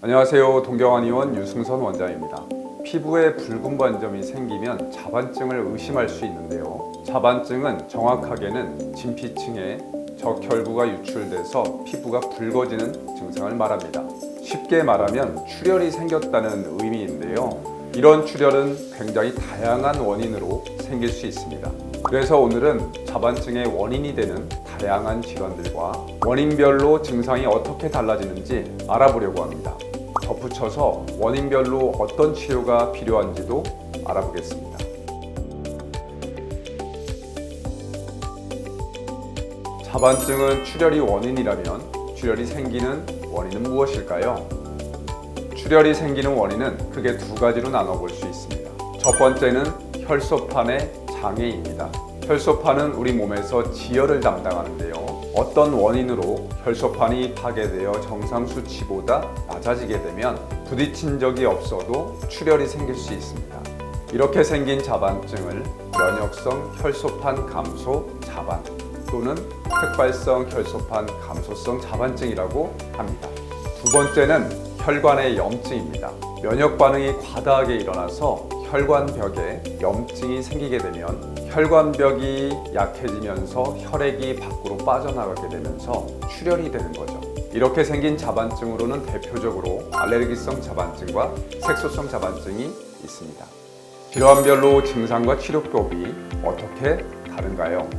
안녕하세요. 동경한 의원 유승선 원장입니다. 피부에 붉은 반점이 생기면 자반증을 의심할 수 있는데요. 자반증은 정확하게는 진피층에 적혈구가 유출돼서 피부가 붉어지는 증상을 말합니다. 쉽게 말하면 출혈이 생겼다는 의미인데요. 이런 출혈은 굉장히 다양한 원인으로 생길 수 있습니다. 그래서 오늘은 자반증의 원인이 되는 다양한 질환들과 원인별로 증상이 어떻게 달라지는지 알아보려고 합니다. 덧붙여서 원인별로 어떤 치료가 필요한지도 알아보겠습니다. 자반증은 출혈이 원인이라면 출혈이 생기는 원인은 무엇일까요? 출혈이 생기는 원인은 크게 두 가지로 나눠볼 수 있습니다. 첫 번째는 혈소판의 장애입니다. 혈소판은 우리 몸에서 지혈을 담당하는데요. 어떤 원인으로 혈소판이 파괴되어 정상 수치보다 낮아지게 되면 부딪힌 적이 없어도 출혈이 생길 수 있습니다. 이렇게 생긴 자반증을 면역성 혈소판 감소 자반 또는 특발성 혈소판 감소성 자반증이라고 합니다. 두 번째는 혈관의 염증입니다. 면역 반응이 과다하게 일어나서 혈관벽에 염증이 생기게 되면 혈관벽이 약해지면서 혈액이 밖으로 빠져나가게 되면서 출혈이 되는 거죠. 이렇게 생긴 자반증으로는 대표적으로 알레르기성 자반증과 색소성 자반증이 있습니다. 질환별로 증상과 치료법이 어떻게 다른가요?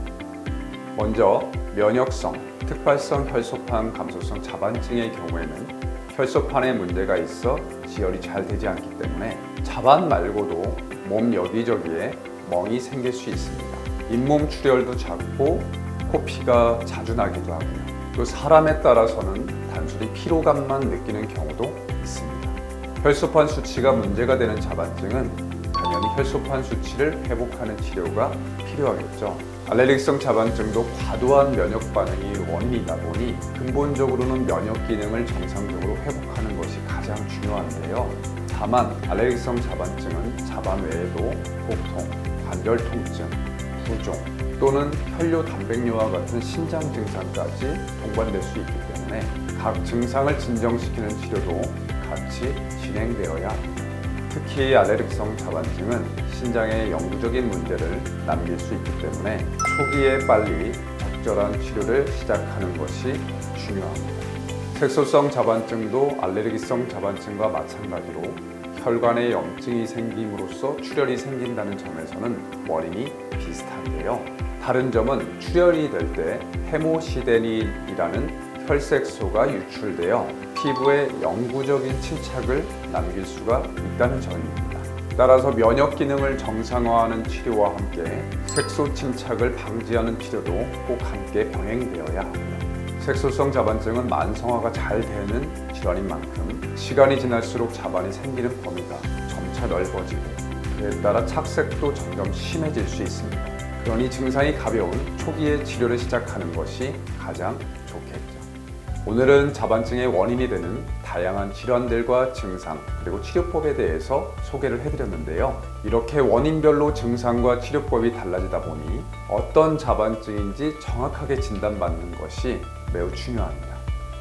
먼저 면역성, 특발성 혈소판 감소성 자반증의 경우에는 혈소판에 문제가 있어 지혈이 잘 되지 않기 때문에 자반 말고도 몸 여기저기에 멍이 생길 수 있습니다. 잇몸 출혈도 잦고 코피가 자주 나기도 하고요. 또 사람에 따라서는 단순히 피로감만 느끼는 경우도 있습니다. 혈소판 수치가 문제가 되는 자반증은 당연히 혈소판 수치를 회복하는 치료가 필요하겠죠. 알레르기성 자반증도 과도한 면역 반응이 원인이다 보니 근본적으로는 면역 기능을 정상적으로 회복하는 것이 가장 중요한데요. 다만 알레르기성 자반증은 자반 외에도 복통, 관절 통증, 부종 또는 혈뇨 단백뇨와 같은 신장 증상까지 동반될 수 있기 때문에 각 증상을 진정시키는 치료도 같이 진행되어야 합니다. 특히 알레르기성 자반증은 신장에 영구적인 문제를 남길 수 있기 때문에 초기에 빨리 적절한 치료를 시작하는 것이 중요합니다. 색소성 자반증도 알레르기성 자반증과 마찬가지로 혈관에 염증이 생김으로써 출혈이 생긴다는 점에서는 원인이 비슷한데요. 다른 점은 출혈이 될 때 헤모시데닌이라는 혈색소가 유출되어 피부에 영구적인 침착을 남길 수가 있다는 점입니다. 따라서 면역 기능을 정상화하는 치료와 함께 색소 침착을 방지하는 치료도 꼭 함께 병행되어야 합니다. 색소성 자반증은 만성화가 잘 되는 질환인 만큼 시간이 지날수록 자반이 생기는 범위가 점차 넓어지고 그에 따라 착색도 점점 심해질 수 있습니다. 그러니 증상이 가벼운 초기에 치료를 시작하는 것이 가장 좋겠죠. 오늘은 자반증의 원인이 되는 다양한 질환들과 증상 그리고 치료법에 대해서 소개를 해드렸는데요. 이렇게 원인별로 증상과 치료법이 달라지다 보니 어떤 자반증인지 정확하게 진단받는 것이 매우 중요합니다.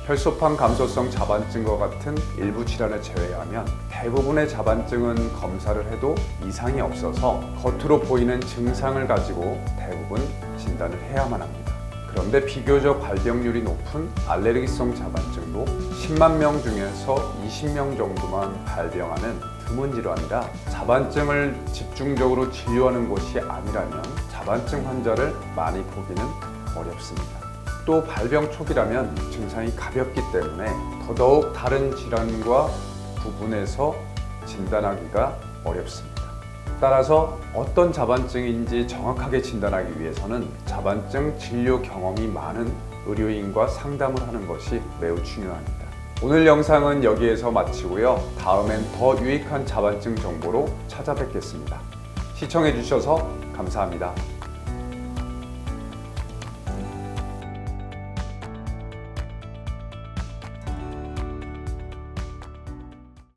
혈소판 감소성 자반증과 같은 일부 질환을 제외하면 대부분의 자반증은 검사를 해도 이상이 없어서 겉으로 보이는 증상을 가지고 대부분 진단을 해야만 합니다. 그런데 비교적 발병률이 높은 알레르기성 자반증도 10만 명 중에서 20명 정도만 발병하는 드문 질환이라 자반증을 집중적으로 진료하는 곳이 아니라면 자반증 환자를 많이 보기는 어렵습니다. 또 발병 초기라면 증상이 가볍기 때문에 더더욱 다른 질환과 구분해서 진단하기가 어렵습니다. 따라서 어떤 자반증인지 정확하게 진단하기 위해서는 자반증 진료 경험이 많은 의료인과 상담을 하는 것이 매우 중요합니다. 오늘 영상은 여기에서 마치고요. 다음엔 더 유익한 자반증 정보로 찾아뵙겠습니다. 시청해 주셔서 감사합니다.